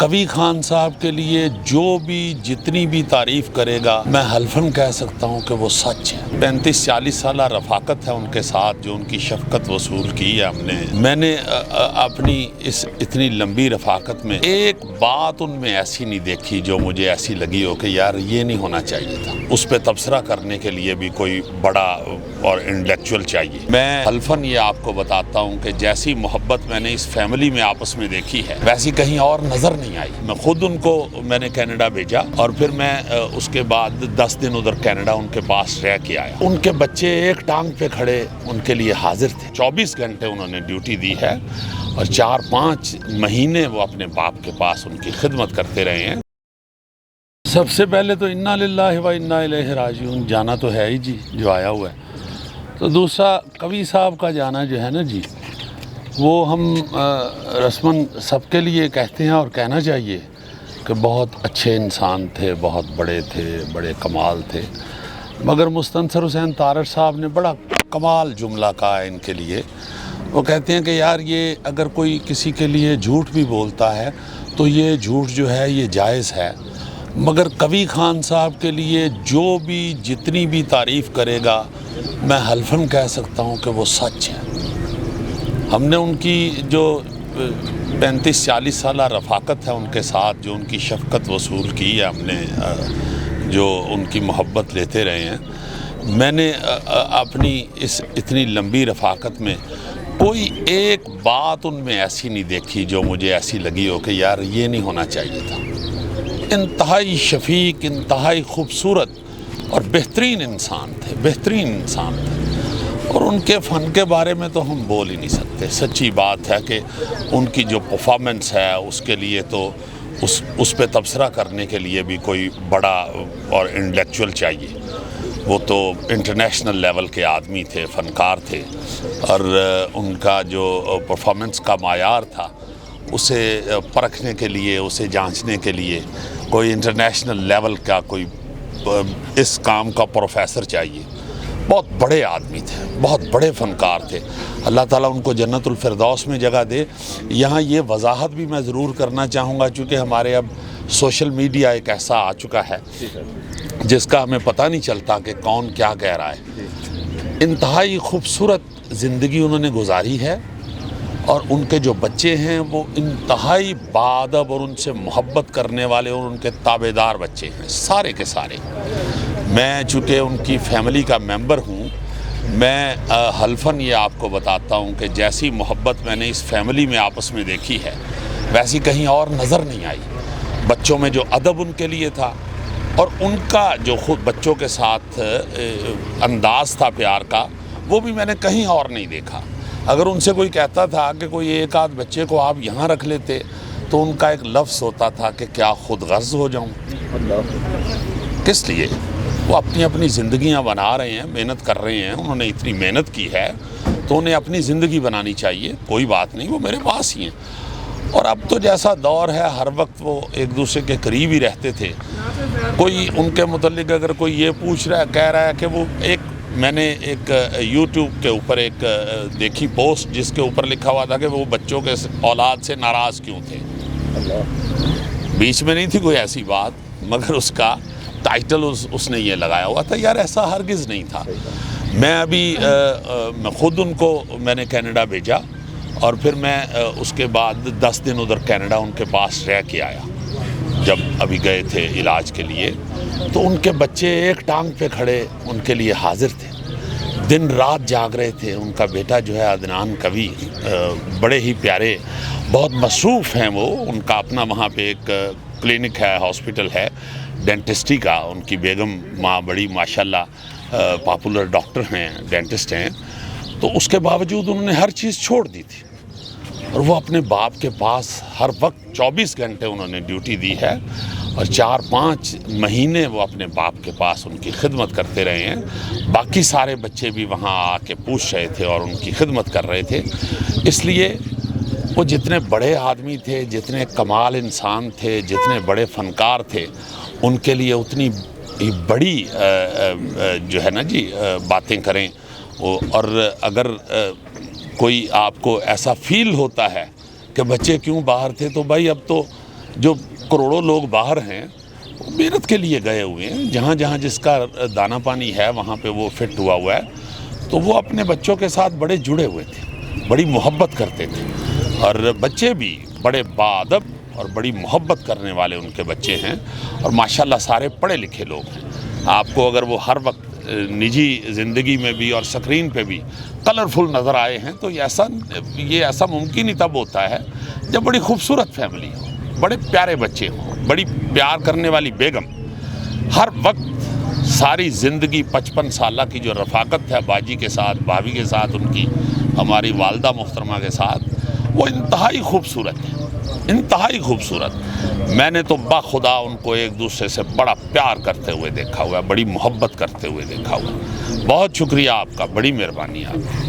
کبھی خان صاحب کے لیے جو بھی جتنی بھی تعریف کرے گا میں حلفاً کہہ سکتا ہوں کہ وہ سچ ہے۔ 35-40 سالہ رفاقت ہے ان کے ساتھ، جو ان کی شفقت وصول کی ہے ہم نے۔ میں نے اپنی اس اتنی لمبی رفاقت میں ایک بات ان میں ایسی نہیں دیکھی جو مجھے ایسی لگی ہو کہ یار یہ نہیں ہونا چاہیے تھا۔ اس پہ تبصرہ کرنے کے لیے بھی کوئی بڑا اور انٹلیکچوئل چاہیے۔ میں حلفاً یہ آپ کو بتاتا ہوں کہ جیسی محبت میں نے اس فیملی میں آپس میں دیکھی ہے ویسی کہیں اور نظر نہیں آئی۔ میں خود ان کو میں نے کینیڈا بھیجا اور پھر میں اس کے بعد 10 دن ادھر کینیڈا ان کے پاس رہ کے آیا۔ ان کے بچے ایک ٹانگ پہ کھڑے ان کے لیے حاضر تھے۔ 24 گھنٹے انہوں نے ڈیوٹی دی ہے اور 4-5 مہینے وہ اپنے باپ کے پاس ان کی خدمت کرتے رہے ہیں۔ سب سے پہلے تو انا للہ و انا الیہ راجعون جانا تو ہے ہی جی، جو آیا ہوا ہے۔ تو دوسرا کبھی صاحب کا جانا جو ہے نا جی، وہ ہم رسماً سب کے لیے کہتے ہیں اور کہنا چاہیے کہ بہت اچھے انسان تھے، بہت بڑے تھے، بڑے کمال تھے، مگر مستنصر حسین تارڑ صاحب نے بڑا کمال جملہ کہا ہے ان کے لیے۔ وہ کہتے ہیں کہ یار یہ اگر کوئی کسی کے لیے جھوٹ بھی بولتا ہے تو یہ جھوٹ جو ہے یہ جائز ہے، مگر کبھی خان صاحب کے لیے جو بھی جتنی بھی تعریف کرے گا میں حلفاً کہہ سکتا ہوں کہ وہ سچ ہے۔ ہم نے ان کی جو 35-40 سالہ رفاقت ہے ان کے ساتھ، جو ان کی شفقت وصول کی ہے ہم نے، جو ان کی محبت لیتے رہے ہیں، میں نے اپنی اس اتنی لمبی رفاقت میں کوئی ایک بات ان میں ایسی نہیں دیکھی جو مجھے ایسی لگی ہو کہ یار یہ نہیں ہونا چاہیے تھا۔ انتہائی شفیق، انتہائی خوبصورت اور بہترین انسان تھے، بہترین انسان تھے۔ اور ان کے فن کے بارے میں تو ہم بول ہی نہیں سکتے۔ سچی بات ہے کہ ان کی جو پرفارمنس ہے اس کے لیے تو اس پہ تبصرہ کرنے کے لیے بھی کوئی بڑا اور انٹلیکچوئل چاہیے۔ وہ تو انٹرنیشنل لیول کے آدمی تھے، فنکار تھے، اور ان کا جو پرفارمنس کا معیار تھا اسے پرکھنے کے لیے، اسے جانچنے کے لیے کوئی انٹرنیشنل لیول کا کوئی اس کام کا پروفیسر چاہیے۔ بہت بڑے آدمی تھے، بہت بڑے فنکار تھے۔ اللہ تعالیٰ ان کو جنت الفردوس میں جگہ دے۔ یہاں یہ وضاحت بھی میں ضرور کرنا چاہوں گا، چونکہ ہمارے اب سوشل میڈیا ایک ایسا آ چکا ہے جس کا ہمیں پتہ نہیں چلتا کہ کون کیا کہہ رہا ہے۔ انتہائی خوبصورت زندگی انہوں نے گزاری ہے، اور ان کے جو بچے ہیں وہ انتہائی باادب اور ان سے محبت کرنے والے اور ان کے تابع دار بچے ہیں، سارے کے سارے۔ میں چونکہ ان کی فیملی کا ممبر ہوں، میں حلفاً یہ آپ کو بتاتا ہوں کہ جیسی محبت میں نے اس فیملی میں آپس میں دیکھی ہے ویسی کہیں اور نظر نہیں آئی۔ بچوں میں جو ادب ان کے لیے تھا اور ان کا جو خود بچوں کے ساتھ انداز تھا پیار کا، وہ بھی میں نے کہیں اور نہیں دیکھا۔ اگر ان سے کوئی کہتا تھا کہ کوئی ایک آدھ بچے کو آپ یہاں رکھ لیتے تو ان کا ایک لفظ ہوتا تھا کہ کیا خود غرض ہو جاؤں۔ کس لیے؟ وہ اپنی اپنی زندگیاں بنا رہے ہیں، محنت کر رہے ہیں، انہوں نے اتنی محنت کی ہے تو انہیں اپنی زندگی بنانی چاہیے، کوئی بات نہیں، وہ میرے پاس ہی ہیں۔ اور اب تو جیسا دور ہے ہر وقت وہ ایک دوسرے کے قریب ہی رہتے تھے۔ کوئی ان کے متعلق اگر کوئی یہ پوچھ رہا ہے، کہہ رہا ہے کہ وہ میں نے ایک یوٹیوب کے اوپر ایک دیکھی پوسٹ جس کے اوپر لکھا ہوا تھا کہ وہ بچوں کے اولاد سے ناراض کیوں تھے۔ بیچ میں نہیں تھی کوئی ایسی بات، مگر اس کا ٹائٹل اس نے یہ لگایا ہوا تھا۔ یار ایسا ہرگز نہیں تھا۔ میں ابھی خود ان کو میں نے کینیڈا بھیجا اور پھر میں اس کے بعد 10 دن ادھر کینیڈا ان کے پاس رہ کے آیا جب ابھی گئے تھے علاج کے لیے۔ تو ان کے بچے ایک ٹانگ پہ کھڑے ان کے لیے حاضر تھے، دن رات جاگ رہے تھے۔ ان کا بیٹا جو ہے عدنان کبھی، بڑے ہی پیارے، بہت مصروف ہیں وہ۔ ان کا اپنا وہاں پہ ایک کلینک ہے، ہاسپٹل ہے ڈینٹسٹی کا۔ ان کی بیگم ماں بڑی ماشاءاللہ پاپولر ڈاکٹر ہیں، ڈینٹسٹ ہیں۔ تو اس کے باوجود انہوں نے ہر چیز چھوڑ دی تھی اور وہ اپنے باپ کے پاس ہر وقت 24 گھنٹے انہوں نے ڈیوٹی دی ہے، اور 4-5 مہینے وہ اپنے باپ کے پاس ان کی خدمت کرتے رہے ہیں۔ باقی سارے بچے بھی وہاں آ کے پوچھ رہے تھے اور ان کی خدمت کر رہے تھے۔ اس لیے وہ جتنے بڑے آدمی تھے، جتنے کمال انسان تھے، جتنے بڑے فنکار تھے، ان کے لیے اتنی بڑی جو ہے نا جی باتیں کریں۔ اور اگر کوئی آپ کو ایسا فیل ہوتا ہے کہ بچے کیوں باہر تھے، تو بھائی اب تو جو کروڑوں لوگ باہر ہیں وہ محنت کے لیے گئے ہوئے ہیں، جہاں جہاں جس کا دانہ پانی ہے وہاں پہ وہ فٹ ہوا ہوا ہے، تو وہ اپنے بچوں کے ساتھ بڑے جڑے ہوئے تھے، بڑی محبت کرتے تھے، اور بچے بھی بڑے باادب اور بڑی محبت کرنے والے ان کے بچے ہیں، اور ماشاءاللہ سارے پڑھے لکھے لوگ ہیں۔ آپ کو اگر وہ ہر وقت نجی زندگی میں بھی اور سکرین پہ بھی کلرفل نظر آئے ہیں تو یہ ایسا ممکن ہی تب ہوتا ہے جب بڑی خوبصورت فیملی ہو، بڑے پیارے بچے ہوں، بڑی پیار کرنے والی بیگم، ہر وقت ساری زندگی 55 سالہ کی جو رفاقت ہے باجی کے ساتھ، بھابھی کے ساتھ، ان کی ہماری والدہ محترمہ کے ساتھ، وہ انتہائی خوبصورت ہے، انتہائی خوبصورت۔ میں نے تو باخدا ان کو ایک دوسرے سے بڑا پیار کرتے ہوئے دیکھا ہوا ہے، بڑی محبت کرتے ہوئے دیکھا ہوا ہے۔ بہت شکریہ آپ کا، بڑی مہربانی آپ کی۔